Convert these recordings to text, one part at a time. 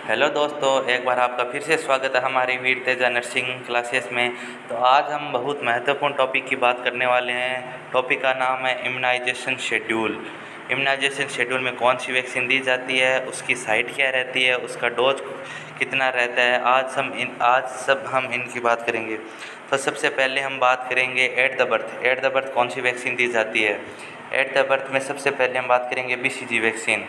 Hello दोस्तों, एक बार आपका फिर से स्वागत है हमारी वीर तेजा नर्सिंग क्लासेस में। तो आज हम बहुत महत्वपूर्ण टॉपिक की बात करने वाले हैं। टॉपिक का नाम है इम्यूनाइजेशन शेड्यूल। इम्यूनाइजेशन शेड्यूल में कौन सी वैक्सीन दी जाती है, उसकी साइट क्या रहती है, उसका डोज कितना रहता है, आज हम इनकी बात करेंगे। तो सबसे पहले हम बात करेंगे eight the birth. Eight the birth कौन सी वैक्सीन दी जाती है। एट द बर्थ में सबसे पहले हम बात करेंगे BCG vaccine.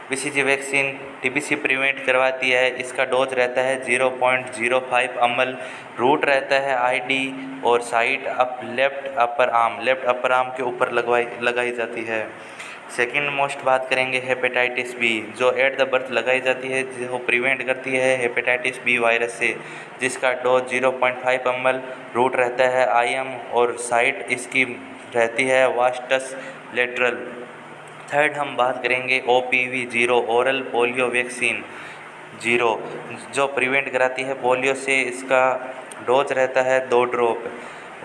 BCG vaccine TBC prevent करवाती है। इसका डोज रहता है 0.05 ml। रूट रहता है आईडी और साइट लेफ्ट अपर आर्म के ऊपर लगाई जाती है। सेकंड मोस्ट बात करेंगे हेपेटाइटिस बी, जो एट द बर्थ लगाई जाती है, जो प्रिवेंट करती है हेपेटाइटिस बी वायरस से, जिसका डोज 0.5 ml। रूट रहता है आईएम और साइट इसकी रहती है वास्टस लेटरल। थर्ड हम बात करेंगे OPV zero, oral polio vaccine zero, जो प्रिवेंट कराती है पोलियो से। इसका डोज रहता है 2 ड्रॉप।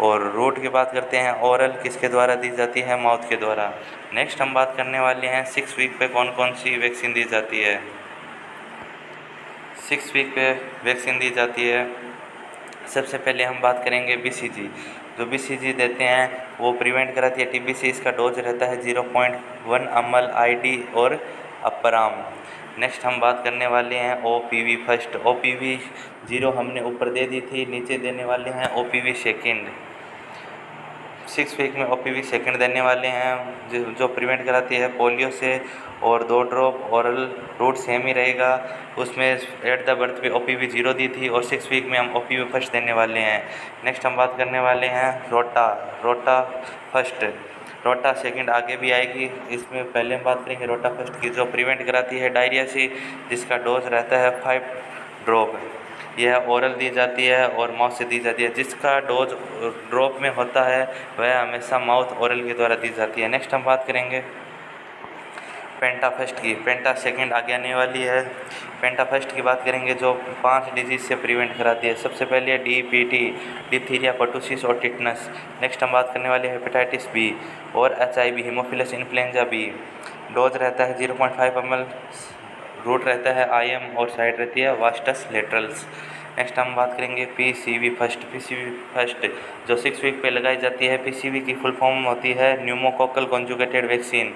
और रूट की बात करते हैं, ओरल किसके द्वारा दी जाती है, माउथ के द्वारा। नेक्स्ट हम बात करने वाले हैं 6 वीक पे कौन कौन सी वैक्सीन दी जाती है। 6 वीक पे वैक्सीन दी जाती है। सबसे पहले हम बात करेंगे बीसीजी। जो बीसीजी देते हैं वो प्रिवेंट कराती है टीबीसी। इसका डोज रहता है 0.1 ml आईडी और अपर आर्म। नेक्स्ट हम बात करने वाले हैं ओपीवी फर्स्ट। ओपीवी जीरो हमने ऊपर दे दी थी, नीचे देने वाले हैं ओपीवी सेकेंड। 6 वीक में ओपीवी सेकेंड देने वाले हैं, जो प्रिवेंट कराती है पोलियो से। और 2 ड्रॉप ओरल, रूट सेम ही रहेगा। उसमें एट द बर्थ पे ओपीवी जीरो दी थी और 6 वीक में हम ओपीवी फर्स्ट देने वाले हैं। नेक्स्ट हम बात करने वाले हैं रोटा फर्स्ट। रोटा सेकंड आगे भी आएगी। इसमें पहले हम बात करेंगे रोटा फर्स्ट की, जो प्रिवेंट कराती है डायरिया से, जिसका डोज रहता है 5 ड्रॉप। यह ओरल दी जाती है और माउथ से दी जाती है। जिसका डोज ड्रॉप में होता है वह हमेशा माउथ ओरल के द्वारा दी जाती है। नेक्स्ट हम बात करेंगे पेंटा फर्स्ट की। पेंटा सेकंड आगे आने वाली है। पेंटा फर्स्ट की बात करेंगे, जो 5 डिजीज से प्रिवेंट कराती है। सबसे पहले डीपीटी, डिप्थीरिया, पर्टुसिस और टिटनस। नेक्स्ट हम बात करने वाले हैं हेपेटाइटिस बी और HIV, haemophilus influenza B. Dose रहता है 0.5 ml। रूट रहता है आईएम और साइड रहती है वास्टस लेटरल्स। नेक्स्ट हम बात करेंगे पीसीवी फर्स्ट। पीसीवी फर्स्ट जो 6 वीक पे लगाई जाती है। पीसीवी की फुल फॉर्म होती है न्यूमोकोकल कॉन्जुगेटेड वैक्सीन।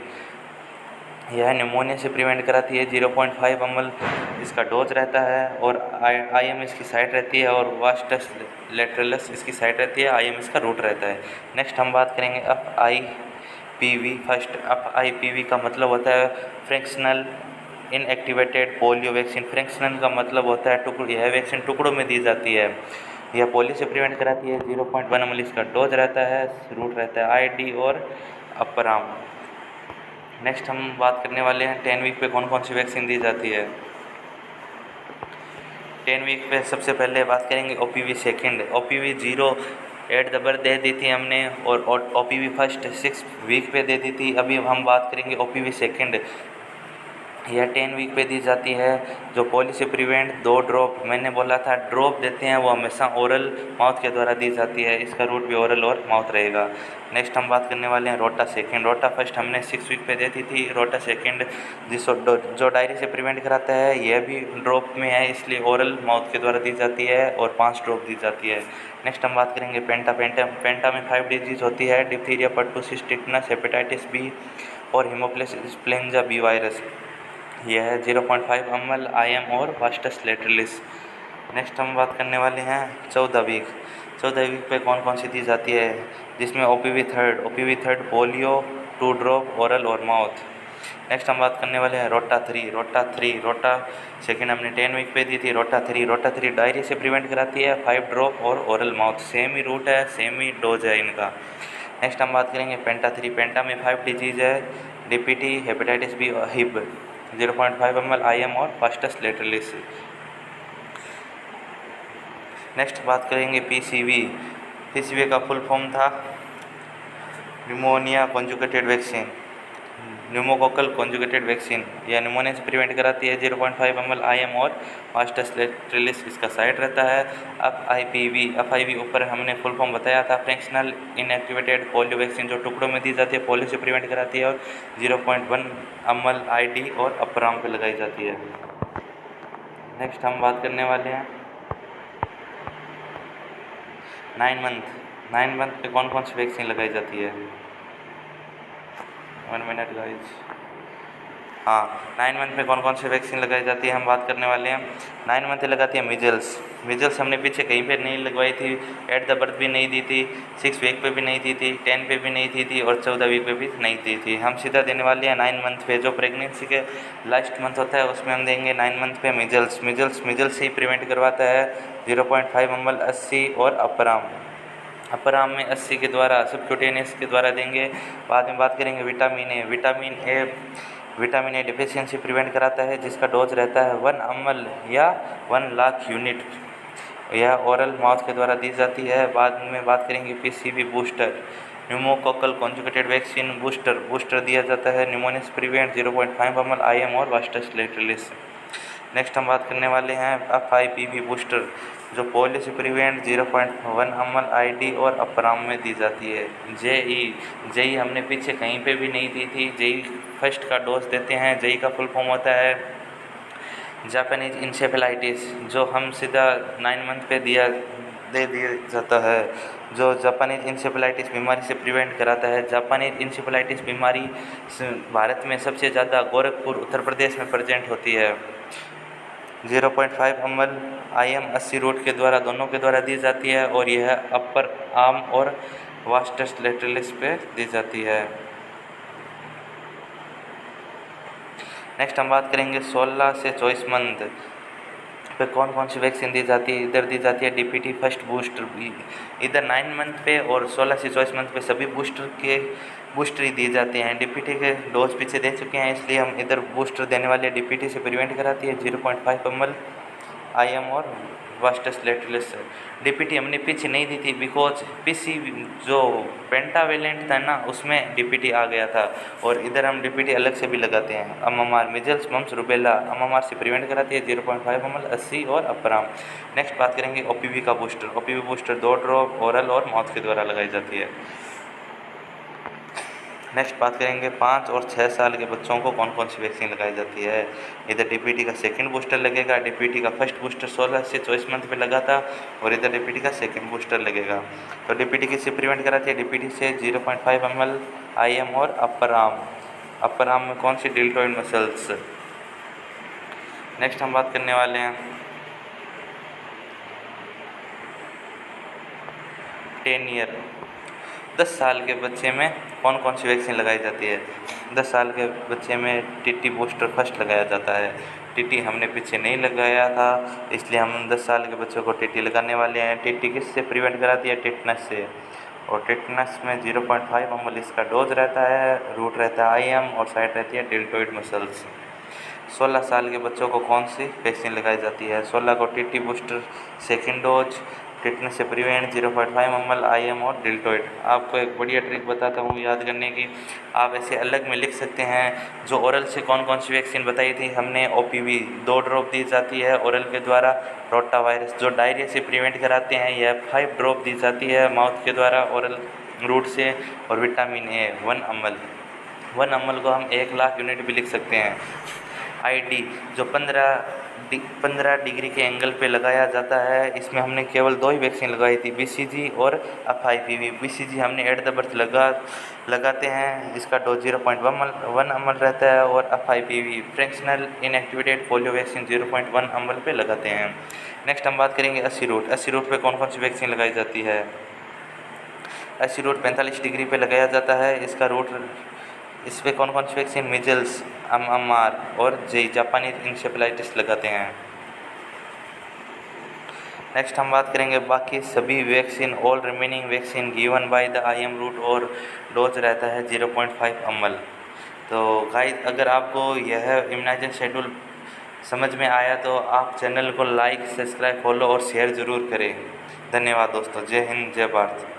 यह निमोनिया से प्रिवेंट कराती है। 0.5 ml इसका डोज रहता है और आईएम इसकी साइड रहती है और वास्टस लेटरलस इसकी साइड रहती है। आईएम इसका रूट रहता है। नेक्स्ट हम बात करेंगे एफआईपीवी फर्स्ट। एफआईपीवी का मतलब होता है fractional inactivated polio vaccine. Fractional का मतलब होता है टुकड़ों। यह वैक्सीन टुकड़ों में दी जाती है। यह पोलियो से प्रिवेंट कराती है। 0.1 ml इसका डोज रहता है, रूट रहता है आईडी और अपर आर्म। नेक्स्ट हम बात करने वाले हैं 10 वीक पे कौन कौन सी वैक्सीन दी जाती है। 10 वीक पे सबसे पहले बात करेंगे OPV second. OPV zero at the birth दे दी थी हमने और ओपीवी फर्स्ट 6 वीक पे दे दी थी। अभी हम बात करेंगे ओपीवी सेकेंड। यह 10 वीक पे दी जाती है, जो पोलियो से प्रिवेंट। 2 ड्रॉप मैंने बोला था, ड्रॉप देते हैं वो हमेशा ओरल माउथ के द्वारा दी जाती है। इसका रूट भी ओरल और माउथ रहेगा। नेक्स्ट हम बात करने वाले हैं रोटा सेकेंड। रोटा फर्स्ट हमने 6 वीक पे देती थी। रोटा सेकेंड जो डायरिया से प्रिवेंट कराता है, यह भी ड्रॉप में है, इसलिए ओरल माउथ के द्वारा दी जाती है और 5 ड्रॉप दी जाती है। नेक्स्ट हम बात करेंगे पेंटा में 5 डिजीज होती है, diphtheria, pertussis, tetanus, hepatitis B और हीमोफिलस इन्फ्लुएंजा बी वायरस। यह है 0.5 ml आईएम और वास्टस लेटरलिस। नेक्स्ट हम बात करने वाले हैं 14 वीक। 14 वीक पे कौन कौन सी दी जाती है, जिसमें OPV third polio 2 drop oral और माउथ। नेक्स्ट हम बात करने वाले हैं रोटा सेकेंड हमने 10 वीक पे दी थी। रोटा थ्री डायरिया से प्रिवेंट कराती है, 5 ड्रॉप और ओरल माउथ। सेम ही रूट है, सेम ही डोज है इनका। नेक्स्ट हम बात करेंगे पेंटा में 5 डिजीज है, डीपीटी, हेपेटाइटिस बी और हिब। 0.5 ml आईएम और फास्टस लेटरलिस। नेक्स्ट बात करेंगे पीसीवी का फुल फॉर्म था pneumonia conjugated vaccine. Pneumococcal conjugated vaccine, यह निमोनिया से प्रिवेंट कराती है 0.5 ml IM और वास्टस लेटरिलिस इसका साइड रहता है। FIV ऊपर हमने फुल फॉर्म बताया था, फ्रैक्शनल इनएक्टिवेटेड पोलियो वैक्सीन, जो टुकड़ों में दी जाती है, पोलियो से प्रिवेंट कराती है और 0.1 ml ID और अपर आर्म पे लगाई जाती है। नेक्स्ट हम बात करने वाले हैं 9 मंथ पे कौन कौन सी वैक्सीन लगाई जाती है। 1 मिनट गाइज। हाँ, 9 मंथ में कौन कौन सी वैक्सीन लगाई जाती है हम बात करने वाले हैं। 9 मंथ लगाती है मिजल्स हमने पीछे कहीं पे नहीं लगवाई थी, एट द बर्थ भी नहीं दी थी, 6 वीक पे भी नहीं दी थी, 10 पे भी नहीं दी थी और 14 वीक पे भी नहीं दी थी। हम सीधा देने वाले हैं 9 मंथ पे, जो प्रेगनेंसी के लास्ट मंथ होता है उसमें हम देंगे 9 मंथ पे मिजल्स से ही प्रिवेंट करवाता है 0.5 ml 80 और अपर आर्म में 80 के द्वारा सबक्यूटेनियस के द्वारा देंगे। बाद में बात करेंगे विटामिन ए डिफिशियंसी प्रिवेंट कराता है, जिसका डोज रहता है 1 ml या 1 लाख यूनिट, यह ओरल माउथ के द्वारा दी जाती है। बाद में बात करेंगे PCV booster, pneumococcal conjugated vaccine booster दिया जाता है, निमोनिया से प्रिवेंट 0.5 ml IM और वास्टस लेटरिलिस। नेक्स्ट हम बात करने वाले हैं FIPV बूस्टर, जो पोलियो से प्रिवेंट 0.1 ml ID और अपर आर्म में दी जाती है। जेई हमने पीछे कहीं पे भी नहीं दी थी, जेई फर्स्ट का डोज देते हैं। जेई का फुल फॉर्म होता है जापानीज इंसेफेलाइटिस, जो हम सीधा 9 मंथ पे दिया जाता है, जो जापानीज इंसेफेलाइटिस बीमारी से प्रिवेंट कराता है। जापानीज इंसेफेलाइटिस बीमारी भारत में सबसे ज़्यादा गोरखपुर उत्तर प्रदेश में प्रेजेंट होती है। 0.5 ml IM 80 रूट के द्वारा, दोनों के द्वारा दी जाती है और यह अपर आर्म और वास्टस लेटरिलिस पे दी जाती है। नेक्स्ट हम बात करेंगे 16 से 24 मंथ पे कौन कौन सी वैक्सीन दी जाती है। इधर दी जाती है DPT फर्स्ट बूस्टर, इधर 9 मंथ पे और 16 से 24 मंथ पे सभी बूस्टर ही दिए जाते हैं। DPT के डोज पीछे दे चुके हैं, इसलिए हम इधर बूस्टर देने वाले DPT से प्रिवेंट कराती है 0.5 ml IM और वास्टस लेटरिलिस। DPT हमने पीछे नहीं दी थी बिकॉज PCV जो पेंटावेलेंट था ना, उसमें DPT आ गया था और इधर हम DPT अलग से भी लगाते हैं। MMR measles mumps rubella MMR से प्रिवेंट कराती है 0.5 ml 80 और अपर आर्म। नेक्स्ट बात करेंगे OPV का booster. OPV booster 2 drop oral और माउथ के द्वारा लगाई जाती है। नेक्स्ट बात करेंगे 5 और 6 साल के बच्चों को कौन कौन सी वैक्सीन लगाई जाती है। इधर DPT का सेकंड बूस्टर लगेगा, DPT का फर्स्ट बूस्टर 16 से 24 मंथ पे लगा था और इधर DPT का सेकंड बूस्टर लगेगा। तो DPT किससे प्रिवेंट कराती है, DPT से 0.5 ml IM और अपर आर्म में कौन सी डेल्टॉइड मसल्स। नेक्स्ट हम बात करने वाले हैं 10 ईयर 10 साल के बच्चे में कौन कौन सी वैक्सीन लगाई जाती है। 10 साल के बच्चे में TT बूस्टर फर्स्ट लगाया जाता है। TT हमने पीछे नहीं लगाया था, इसलिए हम 10 साल के बच्चों को TT लगाने वाले हैं। TT किससे प्रिवेंट कराती है, टेटनस से, और टेटनस में 0.5 ml इसका डोज रहता है, रूट रहता है IM और साइड रहती है डेल्टॉइड मसल्स। 16 साल के बच्चों को कौन सी वैक्सीन लगाई जाती है, 16 को TT booster second dose, tetanus से प्रिवेंट 0.5 ml IM और डेल्टॉइड। आपको एक बढ़िया ट्रिक बताता हूँ याद करने की, आप ऐसे अलग में लिख सकते हैं। जो ओरल से कौन कौन सी वैक्सीन बताई थी हमने, OPV 2 ड्रॉप दी जाती है ओरल के द्वारा, रोटा वायरस जो डायरिया से प्रिवेंट कराते हैं यह 5 ड्रॉप दी जाती है माउथ के द्वारा ओरल रूट से, और विटामिन ए 1 ml को हम 1 लाख यूनिट भी लिख सकते हैं। ID जो 15 डिग्री के एंगल पे लगाया जाता है, इसमें हमने केवल 2 ही वैक्सीन लगाई थी, BCG और FIPV। BCG हमने एट द बर्थ लगाते हैं, जिसका डोज 0.1 ml रहता है, और FIPV fractional inactivated polio vaccine 0.1 ml पे लगाते हैं। नेक्स्ट हम बात करेंगे 80 रूट पे कौन कौन सी वैक्सीन लगाई जाती है। 80 रूट 45 डिग्री पे लगाया जाता है, इसका रूट, इस पर कौन कौन सी वैक्सीन, मिजल्स, MMR और जापानीज इंसेफेलाइटिस लगाते हैं। नेक्स्ट हम बात करेंगे बाकी सभी vaccine, all remaining vaccine given by the IM route और डोज रहता है 0.5 ml। तो गाइस, अगर आपको यह इम्यूनाइजेशन शेड्यूल समझ में आया तो आप चैनल को लाइक, सब्सक्राइब, फॉलो और शेयर ज़रूर करें। धन्यवाद दोस्तों। जय हिंद, जय भारत।